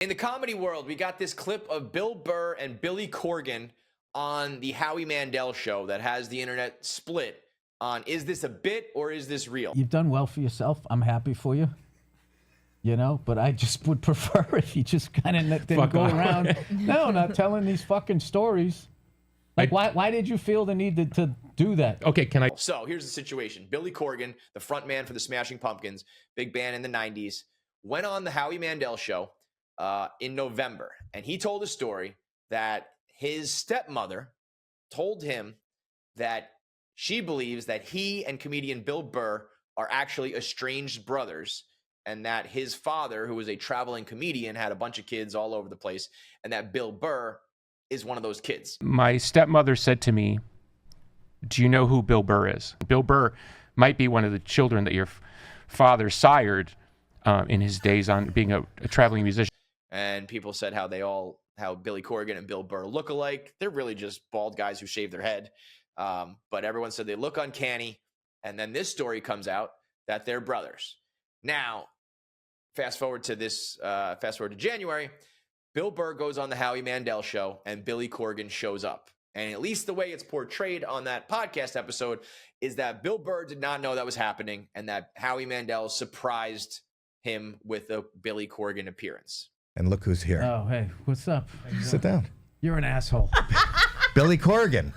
In the comedy world, we got this clip of Bill Burr and Billy Corgan on the Howie Mandel show that has the internet split on, is this a bit or is this real? You've done well for yourself. I'm happy for you. You know, but I just would prefer if you just kind of didn't go around. No, not telling these fucking stories. Like, why did you feel the need to do that? Okay, can I? So here's the situation. Billy Corgan, the front man for the Smashing Pumpkins, big band in the 90s, went on the Howie Mandel show in November. And he told a story that his stepmother told him that she believes that he and comedian Bill Burr are actually estranged brothers, and that his father, who was a traveling comedian, had a bunch of kids all over the place, and that Bill Burr is one of those kids. My stepmother said to me, do you know who Bill Burr is? Bill Burr might be one of the children that your father sired in his days on being a traveling musician. And people said how Billy Corgan and Bill Burr look alike. They're really just bald guys who shave their head. But everyone said they look uncanny. And then this story comes out that they're brothers. Now, fast forward to January, Bill Burr goes on the Howie Mandel show and Billy Corgan shows up. And at least the way it's portrayed on that podcast episode is that Bill Burr did not know that was happening and that Howie Mandel surprised him with a Billy Corgan appearance. And look who's here. Oh, hey, what's up? Sit down. You're an asshole. Billy Corgan.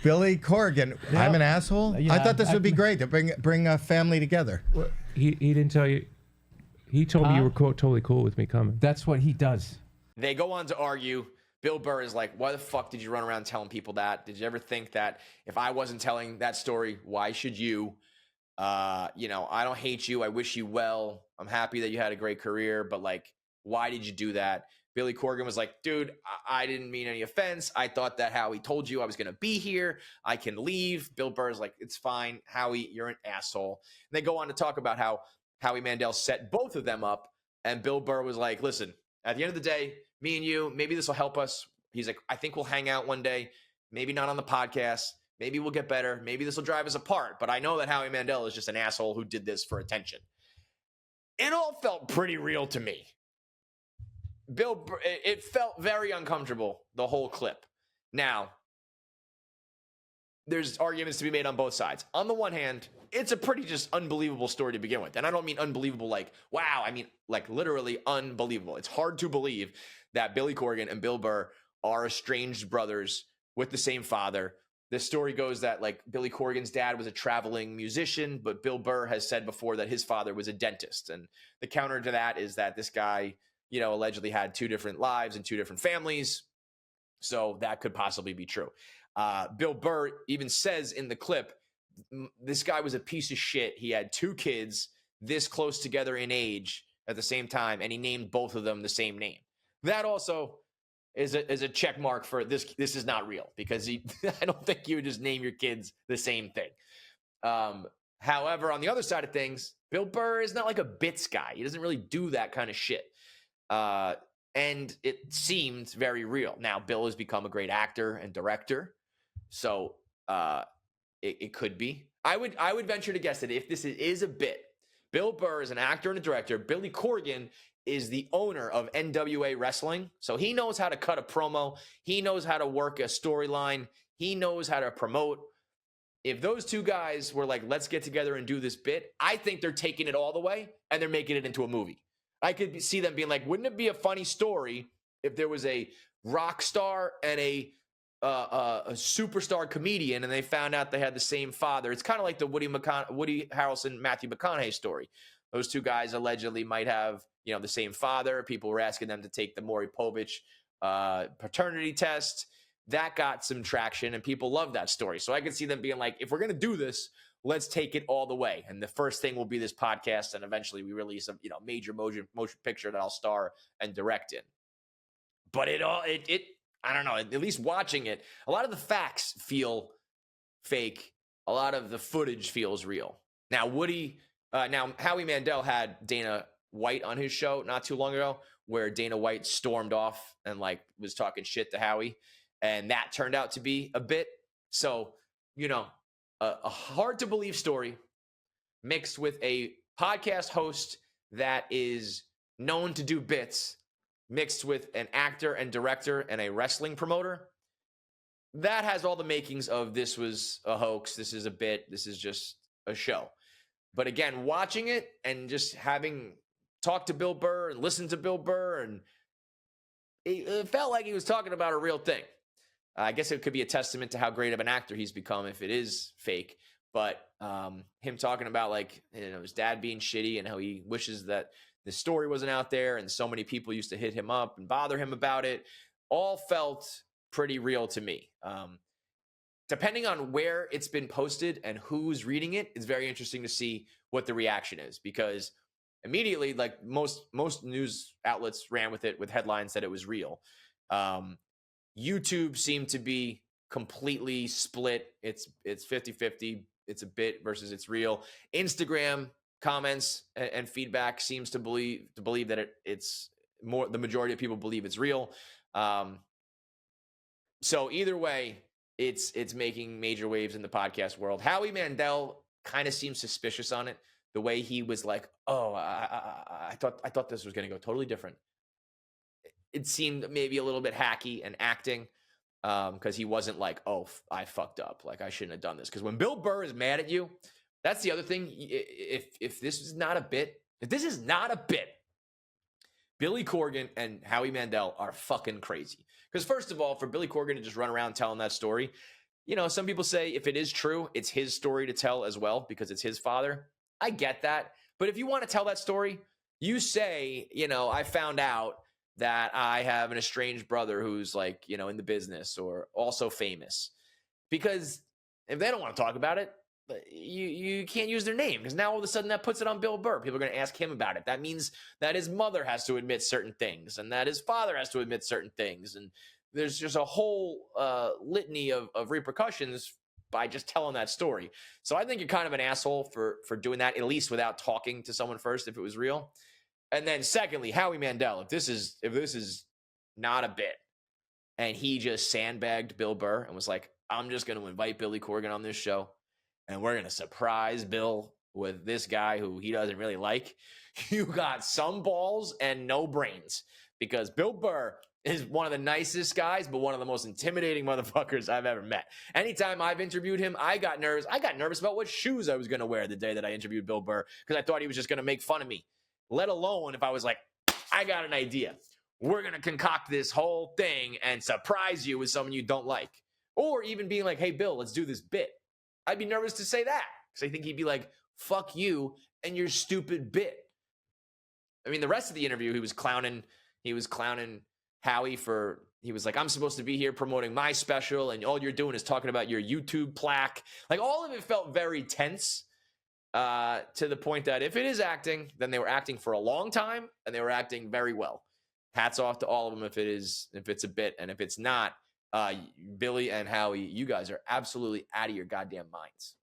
Billy Corgan. Yeah. I'm an asshole? Yeah, I thought this would be great to bring a family together. He didn't tell you. He told me you were totally cool with me coming. That's what he does. They go on to argue. Bill Burr is like, why the fuck did you run around telling people that? Did you ever think that if I wasn't telling that story, why should you? I don't hate you. I wish you well. I'm happy that you had a great career, but like, why did you do that? Billy Corgan was like, dude, I didn't mean any offense. I thought that Howie told you I was going to be here. I can leave. Bill Burr's like, it's fine. Howie, you're an asshole. And they go on to talk about how Howie Mandel set both of them up. And Bill Burr was like, listen, at the end of the day, me and you, maybe this will help us. He's like, I think we'll hang out one day. Maybe not on the podcast. Maybe we'll get better. Maybe this will drive us apart. But I know that Howie Mandel is just an asshole who did this for attention. It all felt pretty real to me. It felt very uncomfortable, the whole clip. Now, there's arguments to be made on both sides. On the one hand, it's a pretty just unbelievable story to begin with. And I don't mean unbelievable like, wow. I mean, like literally unbelievable. It's hard to believe that Billy Corgan and Bill Burr are estranged brothers with the same father. The story goes that like Billy Corgan's dad was a traveling musician, but Bill Burr has said before that his father was a dentist. And the counter to that is that this guy, allegedly had two different lives and two different families. So that could possibly be true. Bill Burr even says in the clip, this guy was a piece of shit. He had two kids this close together in age at the same time, and he named both of them the same name. That also is a check mark for this. This is not real because I don't think you would just name your kids the same thing. However, on the other side of things, Bill Burr is not like a bits guy. He doesn't really do that kind of shit. And it seemed very real. Now, Bill has become a great actor and director, so it could be. I would venture to guess that if this is a bit, Bill Burr is an actor and a director. Billy Corgan is the owner of NWA Wrestling, so he knows how to cut a promo. He knows how to work a storyline. He knows how to promote. If those two guys were like, let's get together and do this bit, I think they're taking it all the way and they're making it into a movie. I could see them being like, wouldn't it be a funny story if there was a rock star and a superstar comedian and they found out they had the same father? It's kind of like the Woody Harrelson, Matthew McConaughey story. Those two guys allegedly might have, the same father. People were asking them to take the Maury Povich paternity test. That got some traction and people love that story. So I could see them being like, if we're going to do this, let's take it all the way. And the first thing will be this podcast. And eventually we release a, major motion picture that I'll star and direct in. But it I don't know, at least watching it, a lot of the facts feel fake. A lot of the footage feels real. Now, Howie Mandel had Dana White on his show not too long ago, where Dana White stormed off and was talking shit to Howie. And that turned out to be a bit. So, a hard to believe story mixed with a podcast host that is known to do bits. mixed with an actor and director and a wrestling promoter, that has all the makings of this was a hoax, this is a bit, this is just a show. But again, watching it and just having talked to Bill Burr and listened to Bill Burr, and it felt like he was talking about a real thing. I guess it could be a testament to how great of an actor he's become if it is fake. But him talking about, like, his dad being shitty and how he wishes that the story wasn't out there and so many people used to hit him up and bother him about it, all felt pretty real to me. Depending on where it's been posted and who's reading it, it's very interesting to see what the reaction is, because immediately, like most news outlets ran with it with headlines that it was real. YouTube seemed to be completely split. It's 50-50. It's a bit versus it's real. Instagram comments and feedback seems to believe that it's more, the majority of people believe it's real. So either way, it's making major waves in the podcast world. Howie Mandel kind of seems suspicious on it. The way he was like, "Oh, I thought this was going to go totally different." It seemed maybe a little bit hacky and acting, because he wasn't like, "Oh, I fucked up. Like, I shouldn't have done this." Because when Bill Burr is mad at you, that's the other thing. If this is not a bit, Billy Corgan and Howie Mandel are fucking crazy. Because first of all, for Billy Corgan to just run around telling that story, some people say if it is true, it's his story to tell as well because it's his father. I get that. But if you want to tell that story, you say, I found out that I have an estranged brother who's like, in the business or also famous. Because if they don't want to talk about it, you can't use their name, because now all of a sudden that puts it on Bill Burr. People are going to ask him about it. That means that his mother has to admit certain things and that his father has to admit certain things. And there's just a whole litany of repercussions by just telling that story. So I think you're kind of an asshole for doing that, at least without talking to someone first if it was real. And then secondly, Howie Mandel, if this is not a bit and he just sandbagged Bill Burr and was like, I'm just going to invite Billy Corgan on this show and we're going to surprise Bill with this guy who he doesn't really like, you got some balls and no brains, because Bill Burr is one of the nicest guys, but one of the most intimidating motherfuckers I've ever met. Anytime I've interviewed him, I got nervous. I got nervous about what shoes I was going to wear the day that I interviewed Bill Burr, because I thought he was just going to make fun of me, let alone if I was like, I got an idea. We're going to concoct this whole thing and surprise you with someone you don't like. Or even being like, hey, Bill, let's do this bit. I'd be nervous to say that, because I think he'd be like, fuck you and your stupid bit. I mean, the rest of the interview, he was clowning Howie he was like, I'm supposed to be here promoting my special and all you're doing is talking about your YouTube plaque. Like, all of it felt very tense, to the point that if it is acting, then they were acting for a long time and they were acting very well. Hats off to all of them if it's a bit. And if it's not, Billy and Howie, you guys are absolutely out of your goddamn minds.